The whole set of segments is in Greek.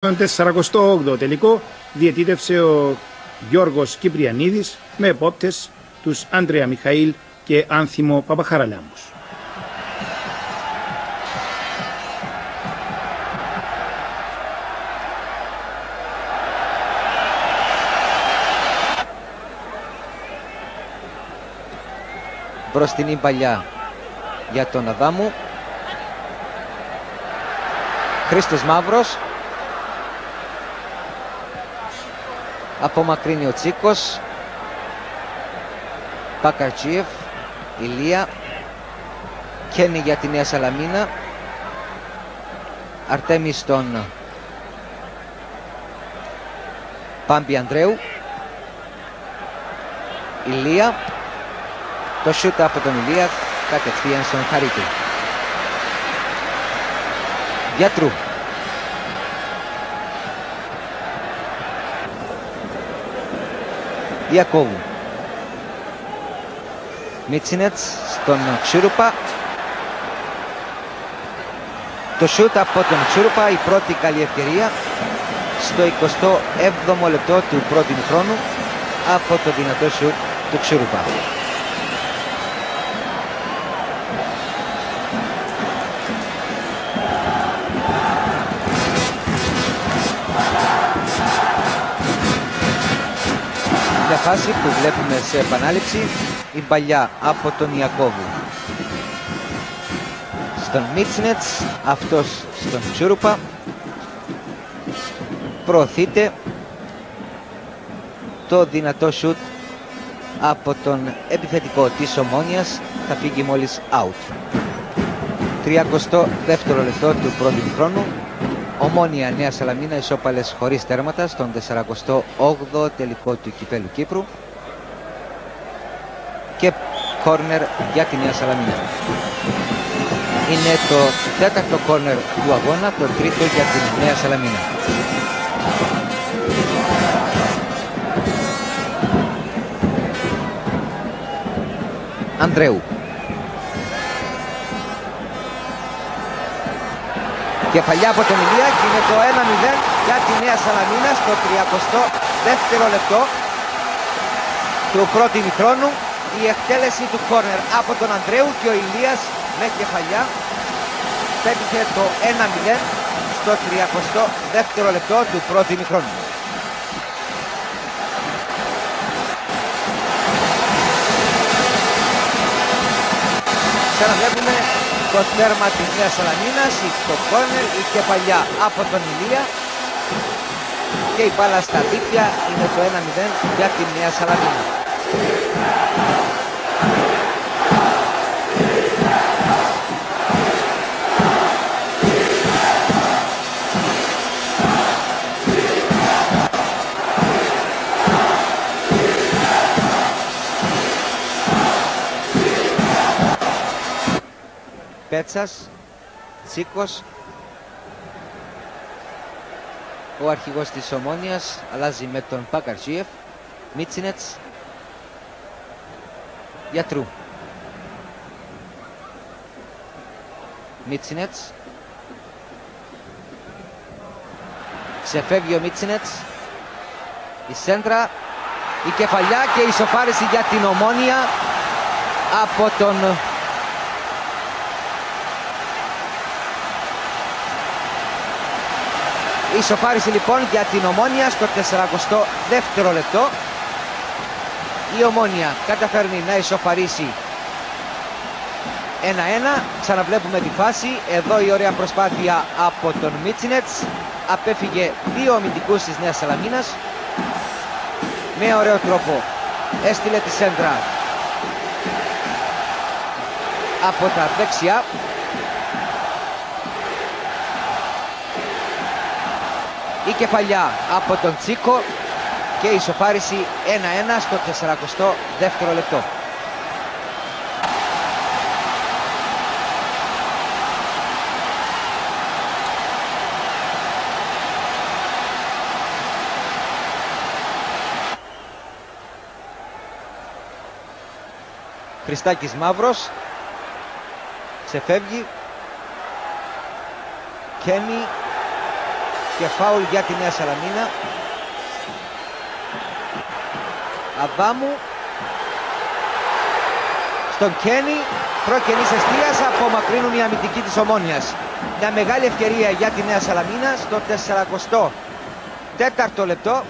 48ο τελικό διαιτήτευσε ο Γιώργος Κυπριανίδης με επόπτες τους Άντρεα Μιχαήλ και Άνθιμο Παπαχαραλάμπους. Μπροστινή παλιά για τον Αδάμου. Χρήστος Μαύρος. Απομακρύνει ο Τσίκος. Πακαρτζίεφ. Ηλία. Κένι για τη Νέα Σαλαμίνα. Αρτέμις στον Πάμπη Ανδρέου. Ηλία. Το σούτ από τον Ηλία κατευθείαν στον Χαρίτη. Γιατρού. Ιακώβου. Μίτσινετς στον Ξούρουπα. Το σούτ από τον Ξούρουπα, η πρώτη καλή ευκαιρία στο 27ο λεπτό του πρώτου χρόνου από το δυνατό σούτ του Ξούρουπα. Μια φάση που βλέπουμε σε επανάληψη, η παλιά από τον Ιακώβου στον Μίτσινετς, αυτός στον Ξούρουπα. Προωθείται το δυνατό σούτ από τον επιθετικό της Ομόνοιας, θα φύγει μόλις out. 32ο λεπτό του πρώτου χρόνου. Ομόνια Νέα Σαλαμίνα ισόπαλες χωρίς τέρματα στον 48ο τελικό του Κυπέλλου Κύπρου. Και κόρνερ για τη Νέα Σαλαμίνα. Είναι το τέταρτο κόρνερ του αγώνα, το τρίτο για τη Νέα Σαλαμίνα. Ανδρέου. Κεφαλιά από τον Ηλία και είναι το 1-0 για τη Νέα Σαλαμίνα στο 32ο λεπτό του πρώτου ημιχρόνου. Η εκτέλεση του κόρνερ από τον Ανδρέου και ο Ηλίας με κεφαλιά πέτυχε το 1-0 στο 32ο λεπτό του πρώτου ημιχρόνου. Ξαναβλέπουμε το τέρμα της Νέας Σαλαμίνας, το κόρνερ, η κεφαλιά από τον Ηλία και η μπάλα στα δίκτυα, είναι το 1-0 για τη Νέα Σαλαμίνα. Πέτσας, Τσίκος, ο αρχηγός της Ομόνοιας αλλάζει με τον Πακαρτζίεφ. Μίτσινετς, Γιατρού. Μίτσινετς, ξεφεύγει ο Μίτσινετς, η σέντρα, η κεφαλιά και η ισοφάριση για την Ομόνια από τον ισοφάριση λοιπόν για την Ομόνια στο 42ο λεπτό. Η Ομόνια καταφέρνει να ισοφαρίσει 1-1. Ξαναβλέπουμε τη φάση. Εδώ η ωραία προσπάθεια από τον Μίτσινετς. Απέφυγε δύο αμυντικούς της Νέας Σαλαμίνας. Με ωραίο τρόπο έστειλε τη σέντρα από τα δεξιά. Η κεφαλιά από τον Τσίκο και η ισοφάριση 1-1 στο 42ο λεπτό. Χριστάκης Μαύρος ξεφεύγει. Κένι και φάουλ για τη Νέα Σαλαμίνα. Αβάμου στον Κένι, προκενής εστίας, απομακρύνουν οι αμυντικοί της Ομόνοιας. Μια μεγάλη ευκαιρία για τη Νέα Σαλαμίνα στο 44ο λεπτό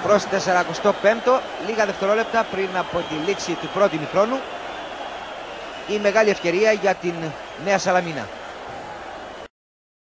προς 45ο, λίγα δευτερόλεπτα πριν από τη λήξη του πρώτου ημιχρόνου. Η μεγάλη ευκαιρία για την Νέα Σαλαμίνα.